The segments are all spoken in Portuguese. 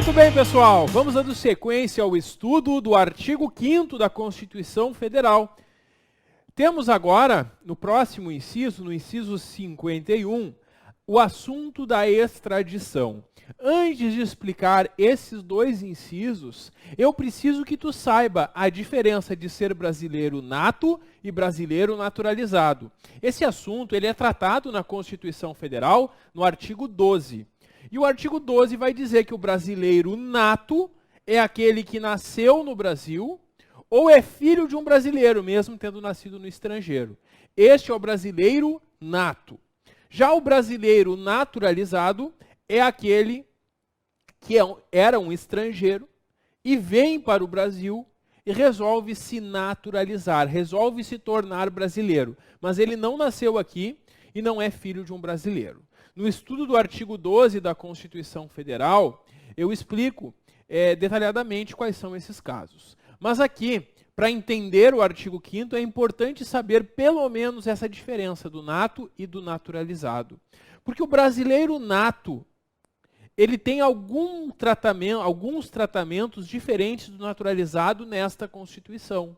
Muito bem, pessoal, vamos dando sequência ao estudo do artigo 5º da Constituição Federal. Temos agora, no próximo inciso, no inciso 51, o assunto da extradição. Antes de explicar esses dois incisos, eu preciso que tu saiba a diferença de ser brasileiro nato e brasileiro naturalizado. Esse assunto ele é tratado na Constituição Federal, no artigo 12. E o artigo 12 vai dizer que o brasileiro nato é aquele que nasceu no Brasil ou é filho de um brasileiro, mesmo tendo nascido no estrangeiro. Este é o brasileiro nato. Já o brasileiro naturalizado é aquele que era um estrangeiro e vem para o Brasil e resolve se naturalizar, resolve se tornar brasileiro. Mas ele não nasceu aqui e não é filho de um brasileiro. No estudo do artigo 12 da Constituição Federal, eu explico detalhadamente quais são esses casos. Mas aqui, para entender o artigo 5º, é importante saber pelo menos essa diferença do nato e do naturalizado. Porque o brasileiro nato, ele tem alguns tratamentos diferentes do naturalizado nesta Constituição.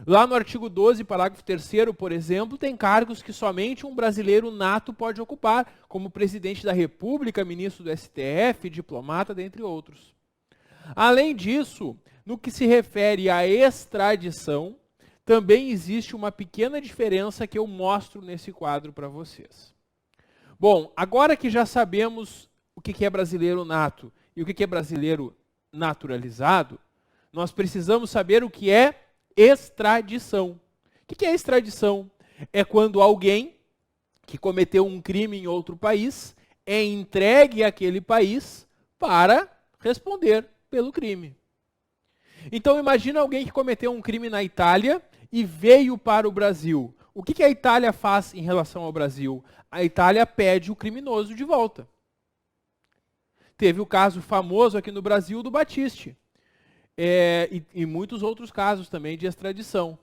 Lá no artigo 12, parágrafo 3º, por exemplo, tem cargos que somente um brasileiro nato pode ocupar, como presidente da República, ministro do STF, diplomata, dentre outros. Além disso, no que se refere à extradição, também existe uma pequena diferença que eu mostro nesse quadro para vocês. Bom, agora que já sabemos o que é brasileiro nato e o que é brasileiro naturalizado, nós precisamos saber o que é extradição. O que é extradição? É quando alguém que cometeu um crime em outro país é entregue àquele país para responder pelo crime. Então imagina alguém que cometeu um crime na Itália e veio para o Brasil. O que a Itália faz em relação ao Brasil? A Itália pede o criminoso de volta. Teve o caso famoso aqui no Brasil do Battisti. E muitos outros casos também de extradição.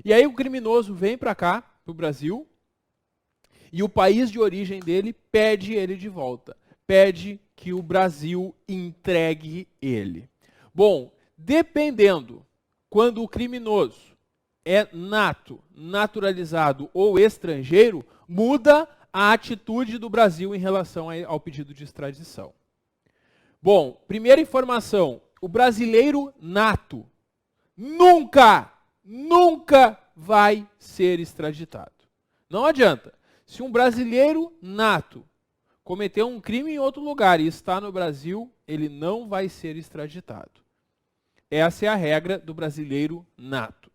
E aí o criminoso vem para cá, para o Brasil, e o país de origem dele pede ele de volta. Pede que o Brasil entregue ele. Bom, dependendo, quando o criminoso é nato, naturalizado ou estrangeiro, muda a atitude do Brasil em relação ao pedido de extradição. Bom, primeira informação. O brasileiro nato nunca vai ser extraditado. Não adianta. Se um brasileiro nato cometeu um crime em outro lugar e está no Brasil, ele não vai ser extraditado. Essa é a regra do brasileiro nato.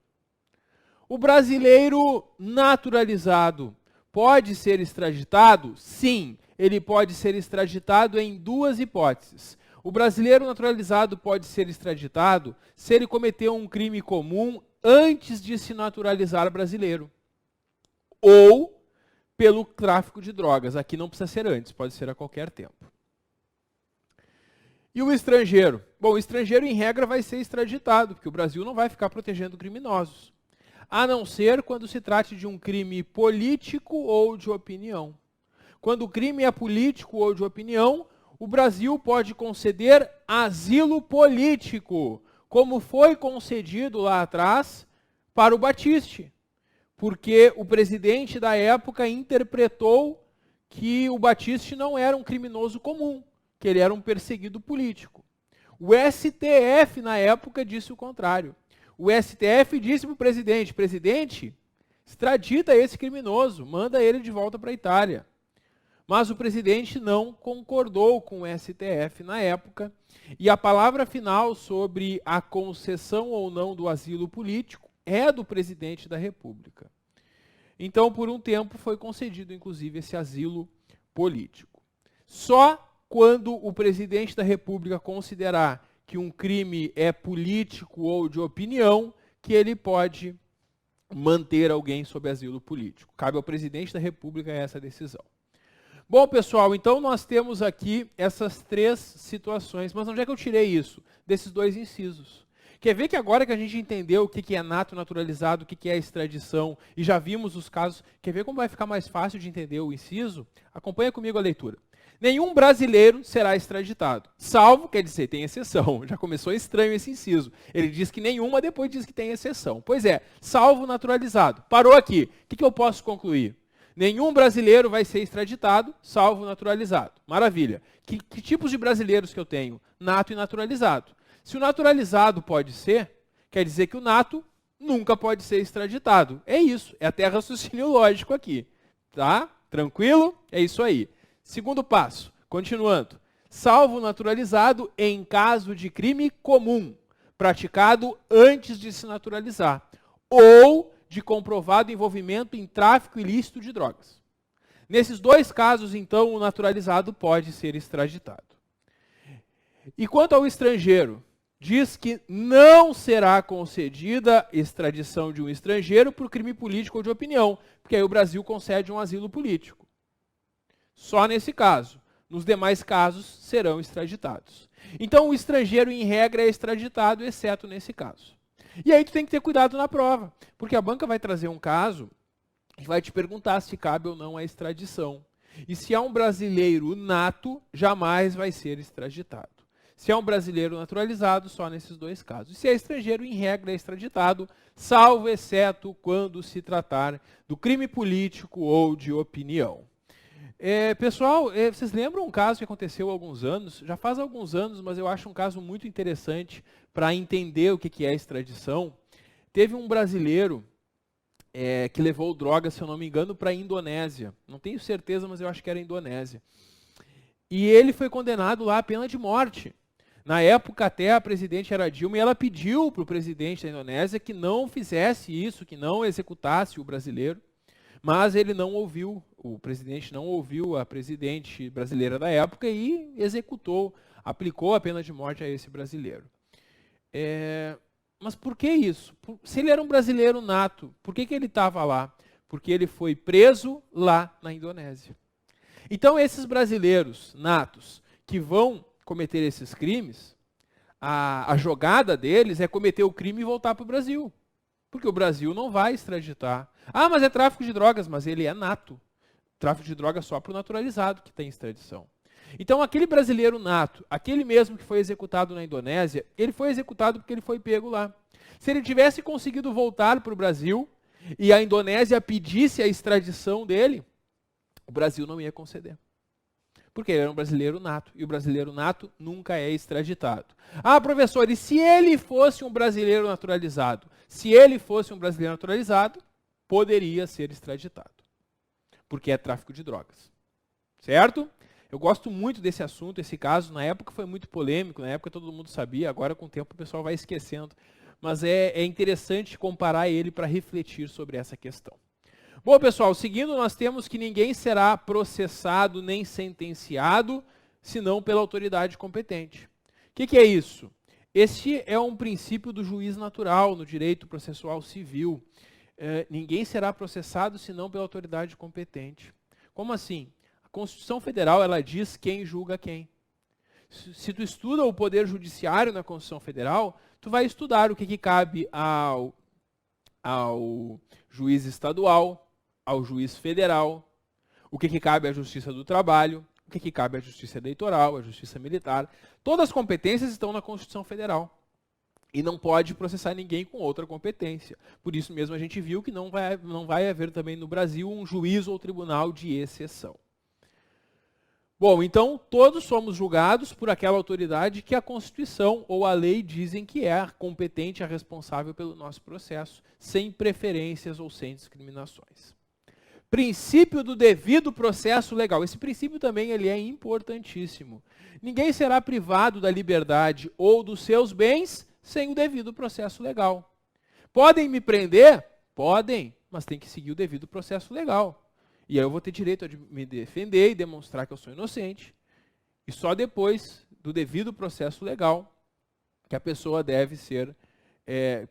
O brasileiro naturalizado pode ser extraditado? Sim, ele pode ser extraditado em duas hipóteses. O brasileiro naturalizado pode ser extraditado se ele cometeu um crime comum antes de se naturalizar brasileiro. Ou pelo tráfico de drogas. Aqui não precisa ser antes, pode ser a qualquer tempo. E o estrangeiro? Bom, o estrangeiro, em regra, vai ser extraditado, porque o Brasil não vai ficar protegendo criminosos. A não ser quando se trate de um crime político ou de opinião. Quando o crime é político ou de opinião, o Brasil pode conceder asilo político, como foi concedido lá atrás para o Battisti, porque o presidente da época interpretou que o Battisti não era um criminoso comum, que ele era um perseguido político. O STF, na época, disse o contrário. O STF disse para o presidente, presidente, extradita esse criminoso, manda ele de volta para a Itália. Mas o presidente não concordou com o STF na época, e a palavra final sobre a concessão ou não do asilo político é do presidente da República. Então, por um tempo, foi concedido, inclusive, esse asilo político. Só quando o presidente da República considerar que um crime é político ou de opinião, que ele pode manter alguém sob asilo político. Cabe ao presidente da República essa decisão. Bom, pessoal, então nós temos aqui essas três situações. Mas onde é que eu tirei isso? Desses dois incisos. Quer ver que agora que a gente entendeu o que é nato, naturalizado, o que é extradição, e já vimos os casos, quer ver como vai ficar mais fácil de entender o inciso? Acompanha comigo a leitura. Nenhum brasileiro será extraditado. Salvo, quer dizer, tem exceção. Já começou estranho esse inciso. Ele diz que nenhuma, depois diz que tem exceção. Pois é, salvo naturalizado. Parou aqui. O que eu posso concluir? Nenhum brasileiro vai ser extraditado, salvo naturalizado. Maravilha. Que tipos de brasileiros que eu tenho? Nato e naturalizado. Se o naturalizado pode ser, quer dizer que o nato nunca pode ser extraditado. É isso. É até raciocínio lógico aqui. Tá? Tranquilo? É isso aí. Segundo passo, continuando. Salvo naturalizado em caso de crime comum, praticado antes de se naturalizar, ou de comprovado envolvimento em tráfico ilícito de drogas. Nesses dois casos, então, o naturalizado pode ser extraditado. E quanto ao estrangeiro, diz que não será concedida extradição de um estrangeiro por crime político ou de opinião, porque aí o Brasil concede um asilo político. Só nesse caso. Nos demais casos, serão extraditados. Então, o estrangeiro, em regra, é extraditado, exceto nesse caso. E aí tu tem que ter cuidado na prova, porque a banca vai trazer um caso e vai te perguntar se cabe ou não a extradição. E se é um brasileiro nato, jamais vai ser extraditado. Se é um brasileiro naturalizado, só nesses dois casos. E se é estrangeiro, em regra, é extraditado, salvo exceto quando se tratar do crime político ou de opinião. Pessoal, vocês lembram um caso que aconteceu há alguns anos? Já faz alguns anos, mas eu acho um caso muito interessante para entender o que é extradição. Teve um brasileiro que levou droga, se eu não me engano, para a Indonésia. Não tenho certeza, mas eu acho que era a Indonésia. E ele foi condenado lá à pena de morte. Na época, até a presidente era Dilma, e ela pediu para o presidente da Indonésia que não fizesse isso, que não executasse o brasileiro. Mas ele não ouviu, o presidente não ouviu a presidente brasileira da época e executou, aplicou a pena de morte a esse brasileiro. Mas por que isso? Se ele era um brasileiro nato, por que ele estava lá? Porque ele foi preso lá na Indonésia. Então, esses brasileiros natos que vão cometer esses crimes, a jogada deles é cometer o crime e voltar para o Brasil. Porque o Brasil não vai extraditar. Ah, mas é tráfico de drogas, mas ele é nato. Tráfico de drogas só para o naturalizado que tem extradição. Então, aquele brasileiro nato, aquele mesmo que foi executado na Indonésia, ele foi executado porque ele foi pego lá. Se ele tivesse conseguido voltar para o Brasil e a Indonésia pedisse a extradição dele, o Brasil não ia conceder. Porque ele era um brasileiro nato, e o brasileiro nato nunca é extraditado. Ah, professor, e se ele fosse um brasileiro naturalizado? Se ele fosse um brasileiro naturalizado, poderia ser extraditado. Porque é tráfico de drogas. Certo? Eu gosto muito desse assunto, esse caso. Na época foi muito polêmico, na época todo mundo sabia, agora com o tempo o pessoal vai esquecendo. Mas é interessante comparar ele para refletir sobre essa questão. Bom, pessoal, seguindo, nós temos que ninguém será processado nem sentenciado, senão pela autoridade competente. O que é isso? Este é um princípio do juiz natural no direito processual civil. Ninguém será processado, senão pela autoridade competente. Como assim? A Constituição Federal, ela diz quem julga quem. Se tu estuda o Poder Judiciário na Constituição Federal, tu vai estudar o que cabe ao juiz estadual, ao juiz federal, o que cabe à Justiça do Trabalho, o que cabe à Justiça Eleitoral, à Justiça Militar. Todas as competências estão na Constituição Federal. E não pode processar ninguém com outra competência. Por isso mesmo a gente viu que não vai haver também no Brasil um juiz ou tribunal de exceção. Bom, então todos somos julgados por aquela autoridade que a Constituição ou a lei dizem que é competente, a responsável pelo nosso processo, sem preferências ou sem discriminações. Princípio do devido processo legal. Esse princípio também ele é importantíssimo. Ninguém será privado da liberdade ou dos seus bens sem o devido processo legal. Podem me prender? Podem, mas tem que seguir o devido processo legal. E aí eu vou ter direito a me defender e demonstrar que eu sou inocente. E só depois do devido processo legal que a pessoa deve ser,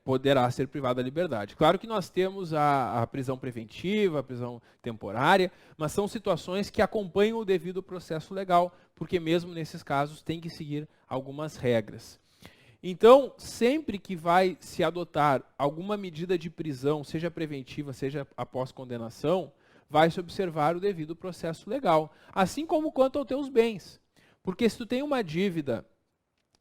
poderá ser privada da liberdade. Claro que nós temos a prisão preventiva, a prisão temporária, mas são situações que acompanham o devido processo legal, porque mesmo nesses casos tem que seguir algumas regras. Então, sempre que vai se adotar alguma medida de prisão, seja preventiva, seja após condenação, vai se observar o devido processo legal. Assim como quanto aos teus bens. Porque se tu tem uma dívida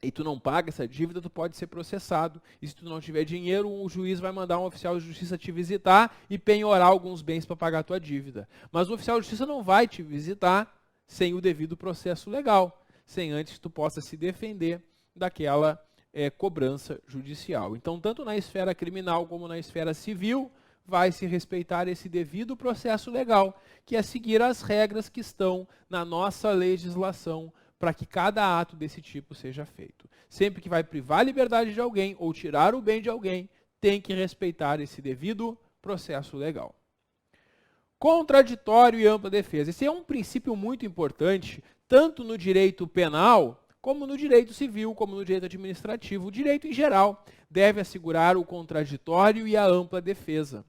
e tu não paga essa dívida, tu pode ser processado. E se tu não tiver dinheiro, o juiz vai mandar um oficial de justiça te visitar e penhorar alguns bens para pagar a tua dívida. Mas o oficial de justiça não vai te visitar sem o devido processo legal, sem antes que tu possa se defender daquela cobrança judicial. Então, tanto na esfera criminal como na esfera civil, vai se respeitar esse devido processo legal, que é seguir as regras que estão na nossa legislação para que cada ato desse tipo seja feito. Sempre que vai privar a liberdade de alguém ou tirar o bem de alguém, tem que respeitar esse devido processo legal. Contraditório e ampla defesa. Esse é um princípio muito importante, tanto no direito penal, como no direito civil, como no direito administrativo. O direito, em geral, deve assegurar o contraditório e a ampla defesa.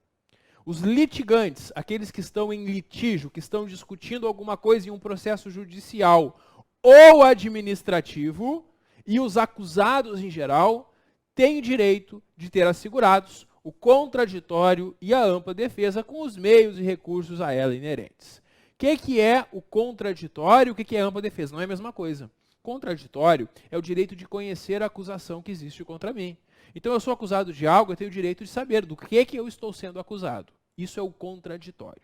Os litigantes, aqueles que estão em litígio, que estão discutindo alguma coisa em um processo judicial ou administrativo, e os acusados em geral, têm direito de ter assegurados o contraditório e a ampla defesa com os meios e recursos a ela inerentes. O que é o contraditório? O que é a ampla defesa? Não é a mesma coisa. Contraditório é o direito de conhecer a acusação que existe contra mim. Então, eu sou acusado de algo, eu tenho o direito de saber do que eu estou sendo acusado. Isso é o contraditório.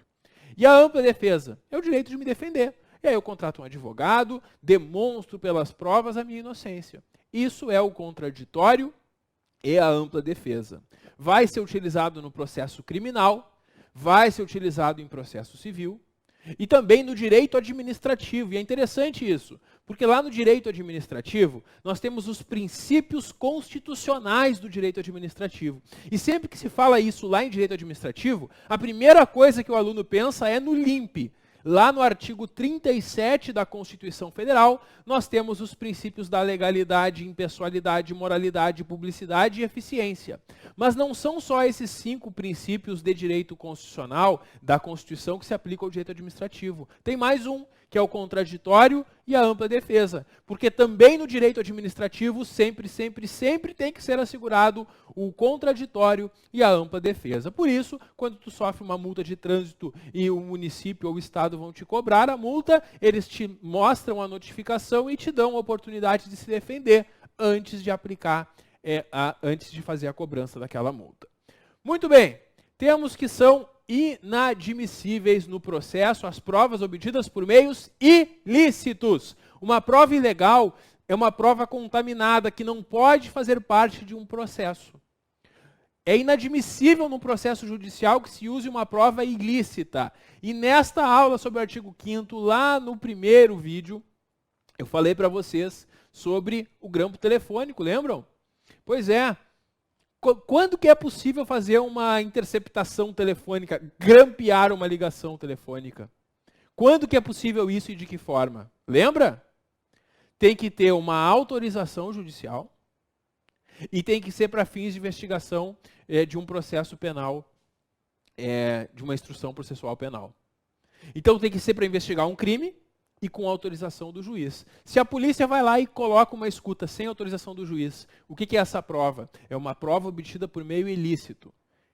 E a ampla defesa é o direito de me defender. E aí eu contrato um advogado, demonstro pelas provas a minha inocência. Isso é o contraditório e a ampla defesa. Vai ser utilizado no processo criminal, vai ser utilizado em processo civil e também no direito administrativo. E é interessante isso, porque lá no direito administrativo nós temos os princípios constitucionais do direito administrativo. E sempre que se fala isso lá em direito administrativo, a primeira coisa que o aluno pensa é no LIMP. Lá no artigo 37 da Constituição Federal, nós temos os princípios da legalidade, impessoalidade, moralidade, publicidade e eficiência. Mas não são só esses 5 princípios de direito constitucional da Constituição que se aplicam ao direito administrativo. Tem mais um, que é o contraditório e a ampla defesa. Porque também no direito administrativo sempre tem que ser assegurado o contraditório e a ampla defesa. Por isso, quando tu sofre uma multa de trânsito e o município ou o estado vão te cobrar a multa, eles te mostram a notificação e te dão a oportunidade de se defender antes de aplicar, antes de fazer a cobrança daquela multa. Muito bem, temos que são inadmissíveis no processo as provas obtidas por meios ilícitos. Uma prova ilegal é uma prova contaminada que não pode fazer parte de um processo. É inadmissível no processo judicial que se use uma prova ilícita. E nesta aula sobre o artigo 5º, lá no primeiro vídeo, eu falei para vocês sobre o grampo telefônico, lembram? Pois é. Quando que é possível fazer uma interceptação telefônica, grampear uma ligação telefônica? Quando que é possível isso e de que forma? Lembra? Tem que ter uma autorização judicial e tem que ser para fins de investigação de um processo penal, de uma instrução processual penal. Então tem que ser para investigar um crime e com autorização do juiz. Se a polícia vai lá e coloca uma escuta sem autorização do juiz, o que é essa prova? É uma prova obtida por meio ilícito.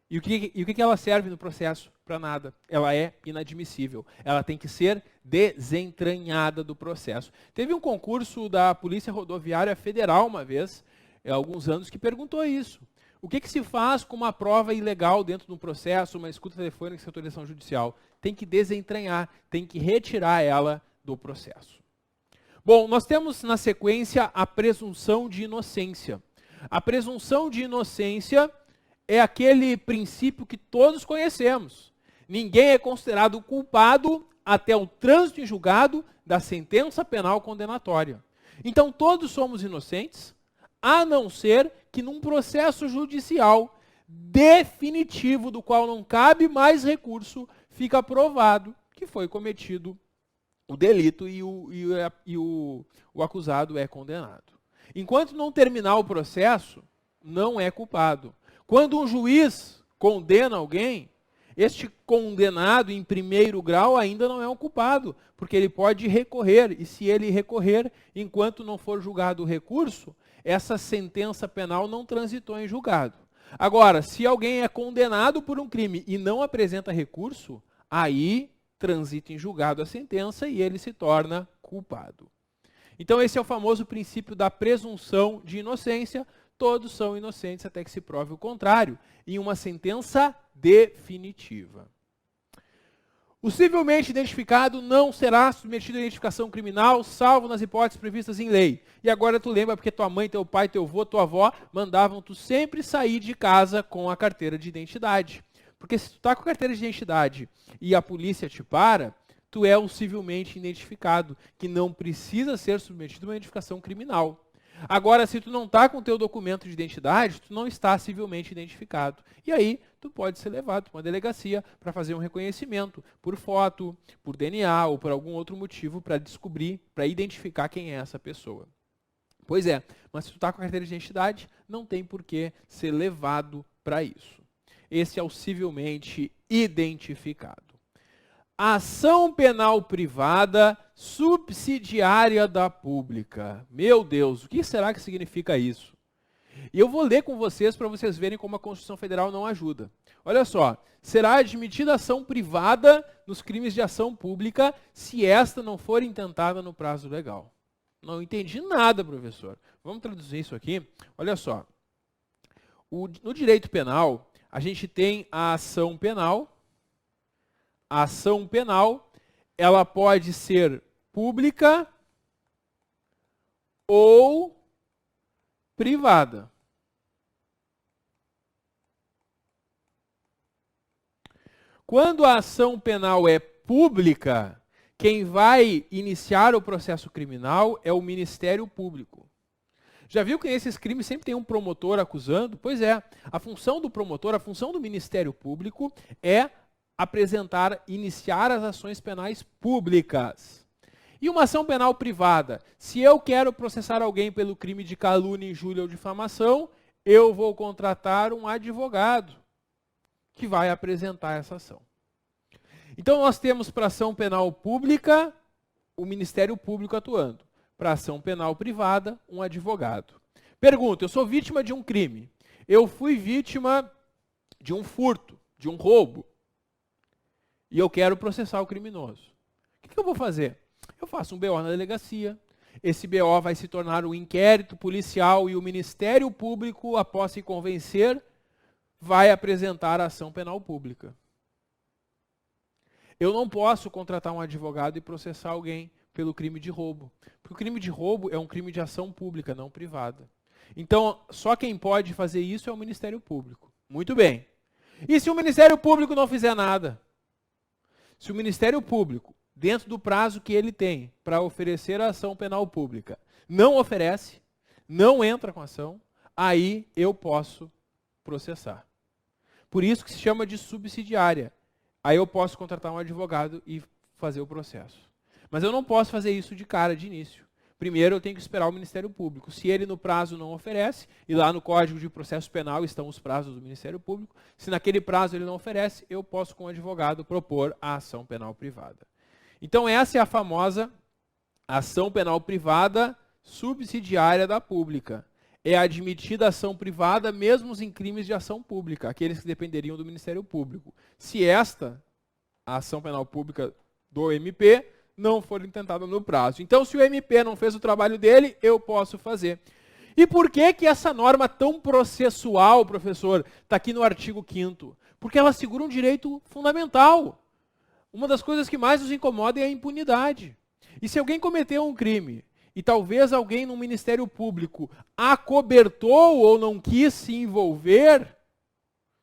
E o que ela serve no processo? Para nada. Ela é inadmissível. Ela tem que ser desentranhada do processo. Teve um concurso da Polícia Rodoviária Federal uma vez, há alguns anos, que perguntou isso. O que se faz com uma prova ilegal dentro de um processo, uma escuta telefônica sem autorização judicial? Tem que desentranhar, tem que retirar ela do processo. Bom, nós temos na sequência a presunção de inocência. A presunção de inocência é aquele princípio que todos conhecemos. Ninguém é considerado culpado até o trânsito em julgado da sentença penal condenatória. Então todos somos inocentes, a não ser que num processo judicial definitivo, do qual não cabe mais recurso, fica provado que foi cometido o delito e o acusado é condenado. Enquanto não terminar o processo, não é culpado. Quando um juiz condena alguém, este condenado em primeiro grau ainda não é um culpado, porque ele pode recorrer, e se ele recorrer, enquanto não for julgado o recurso, essa sentença penal não transitou em julgado. Agora, se alguém é condenado por um crime e não apresenta recurso, Aí transita em julgado a sentença e ele se torna culpado. Então esse é o famoso princípio da presunção de inocência. Todos são inocentes até que se prove o contrário, em uma sentença definitiva. O civilmente identificado não será submetido à identificação criminal, salvo nas hipóteses previstas em lei. E agora tu lembra porque tua mãe, teu pai, teu avô, tua avó mandavam tu sempre sair de casa com a carteira de identidade. Porque se tu está com a carteira de identidade e a polícia te para, tu é um civilmente identificado, que não precisa ser submetido a uma identificação criminal. Agora, se tu não está com o teu documento de identidade, tu não está civilmente identificado. E aí, tu pode ser levado para uma delegacia para fazer um reconhecimento por foto, por DNA ou por algum outro motivo para descobrir, para identificar quem é essa pessoa. Pois é, mas se tu está com a carteira de identidade, não tem por que ser levado para isso. Esse é o civilmente identificado. Ação penal privada subsidiária da pública. Meu Deus, o que será que significa isso? E eu vou ler com vocês para vocês verem como a Constituição Federal não ajuda. Olha só, será admitida ação privada nos crimes de ação pública se esta não for intentada no prazo legal. Não entendi nada, professor. Vamos traduzir isso aqui? Olha só, no direito penal, a gente tem a ação penal. A ação penal, ela pode ser pública ou privada. Quando a ação penal é pública, quem vai iniciar o processo criminal é o Ministério Público. Já viu que nesses crimes sempre tem um promotor acusando? Pois é, a função do promotor, a função do Ministério Público é iniciar as ações penais públicas. E uma ação penal privada? Se eu quero processar alguém pelo crime de calúnia, injúria ou difamação, eu vou contratar um advogado que vai apresentar essa ação. Então nós temos para ação penal pública, o Ministério Público atuando. Para ação penal privada, um advogado. Pergunta, eu sou vítima de um crime. Eu fui vítima de um furto, de um roubo. E eu quero processar o criminoso. O que eu vou fazer? Eu faço um BO na delegacia. Esse BO vai se tornar um inquérito policial e o Ministério Público, após se convencer, vai apresentar a ação penal pública. Eu não posso contratar um advogado e processar alguém pelo crime de roubo. Porque o crime de roubo é um crime de ação pública, não privada. Então, só quem pode fazer isso é o Ministério Público. Muito bem. E se o Ministério Público não fizer nada? Se o Ministério Público, dentro do prazo que ele tem para oferecer a ação penal pública, não oferece, não entra com ação, aí eu posso processar. Por isso que se chama de subsidiária. Aí eu posso contratar um advogado e fazer o processo. Mas eu não posso fazer isso de cara, de início. Primeiro eu tenho que esperar o Ministério Público. Se ele no prazo não oferece, e lá no Código de Processo Penal estão os prazos do Ministério Público, se naquele prazo ele não oferece, eu posso com o advogado propor a ação penal privada. Então essa é a famosa ação penal privada subsidiária da pública. É admitida a ação privada mesmo em crimes de ação pública, aqueles que dependeriam do Ministério Público. Se esta, a ação penal pública do MP, não for intentada no prazo. Então, se o MP não fez o trabalho dele, eu posso fazer. E por que essa norma tão processual, professor, está aqui no artigo 5º? Porque ela assegura um direito fundamental. Uma das coisas que mais nos incomoda é a impunidade. E se alguém cometeu um crime, e talvez alguém no Ministério Público acobertou ou não quis se envolver,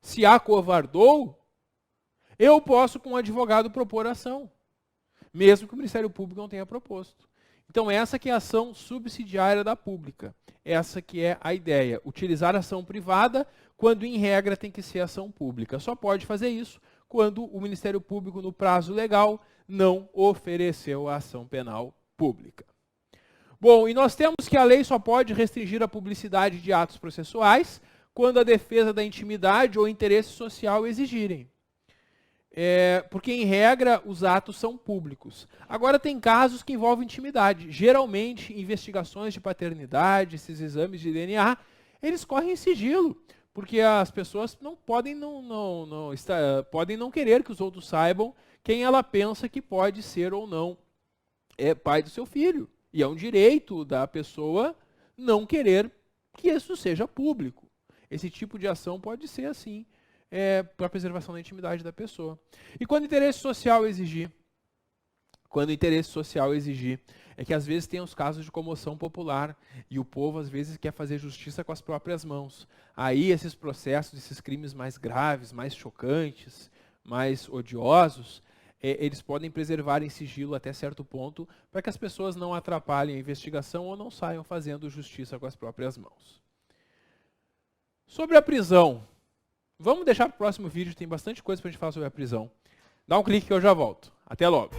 se acovardou, eu posso, com um advogado, propor ação. Mesmo que o Ministério Público não tenha proposto. Então essa que é a ação subsidiária da pública. Essa que é a ideia. Utilizar ação privada quando em regra tem que ser ação pública. Só pode fazer isso quando o Ministério Público no prazo legal não ofereceu a ação penal pública. Bom, e nós temos que a lei só pode restringir a publicidade de atos processuais quando a defesa da intimidade ou interesse social exigirem. Porque, em regra, os atos são públicos. Agora, tem casos que envolvem intimidade. Geralmente, investigações de paternidade, esses exames de DNA, eles correm em sigilo, porque as pessoas não podem não querer que os outros saibam quem ela pensa que pode ser ou não pai do seu filho. E é um direito da pessoa não querer que isso seja público. Esse tipo de ação pode ser assim, para a preservação da intimidade da pessoa. E quando o interesse social exigir, é que às vezes tem os casos de comoção popular e o povo às vezes quer fazer justiça com as próprias mãos. Aí esses processos, esses crimes mais graves, mais chocantes, mais odiosos, eles podem preservar em sigilo até certo ponto para que as pessoas não atrapalhem a investigação ou não saiam fazendo justiça com as próprias mãos. Sobre a prisão, vamos deixar para o próximo vídeo, tem bastante coisa para a gente falar sobre a prisão. Dá um clique que eu já volto. Até logo!